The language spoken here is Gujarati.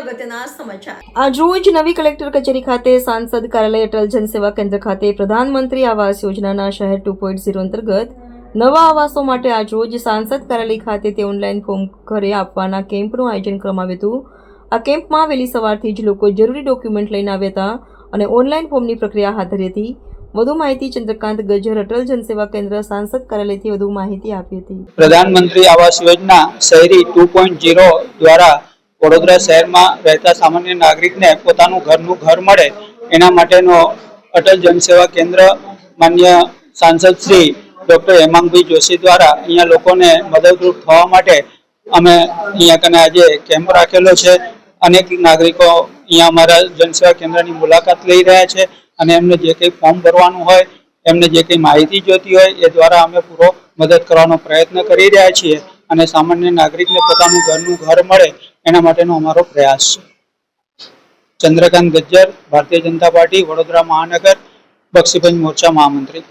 અગત્યના સમાચાર। આજરોજ નવી કલેક્ટર કચેરી ખાતે સાંસદ કાર્યાલય અટલ જનસેવા કેન્દ્ર ખાતે પ્રધાનમંત્રી આવાસ યોજનાના શહેર 2.0 અંતર્ગત નવા આવાસો માટે આજરોજ સાંસદ કાર્યાલય ખાતે ઓનલાઈન ફોર્મ ઘરે આપવાના કેમ્પનું આયોજન કરવામાં આવ્યું હતું। આ કેમ્પમાં વહેલી સવારથી જ લોકો જરૂરી ડોક્યુમેન્ટ લઈને આવ્યા હતા અને ઓનલાઈન ફોર્મની પ્રક્રિયા હાથ ધરી હતી। વધુ માહિતી ચંદ્રકાંત ગજ્જર અટલ જનસેવા કેન્દ્ર સાંસદ કાર્યાલયથી વધુ માહિતી આપી હતી। પ્રધાનમંત્રી આવાસ યોજના શહેરી 2.0 દ્વારા વડોદરા શહેરમાં રહેતા સામાન્ય નાગરિકને પોતાનું ઘર મળે એના માટેનો અટલ જનસેવા કેન્દ્ર માન્ય સાંસદ શ્રી ડૉક્ટર હેમાંગભાઈ જોશી દ્વારા અહીંયા લોકોને મદદરૂપ થવા માટે અમે અહીંયા કને આજે કેમ્પ રાખેલો છે। અનેક નાગરિકો અહીંયા અમારા જનસેવા કેન્દ્રની મુલાકાત લઈ રહ્યા છે અને એમને જે કંઈ ફોર્મ ભરવાનું હોય, એમને જે કંઈ માહિતી જોતી હોય એ દ્વારા અમે પૂરો મદદ કરવાનો પ્રયત્ન કરી રહ્યા છીએ અને સામાન્ય નાગરિકને પોતાનું ઘર મળે એના માટેનો અમારો પ્રયાસ છે। ચંદ્રકાંત ગજ્જર, ભારતીય જનતા પાર્ટી, વડોદરા મહાનગર, બક્ષીપંચ મોરચા મહામંત્રી।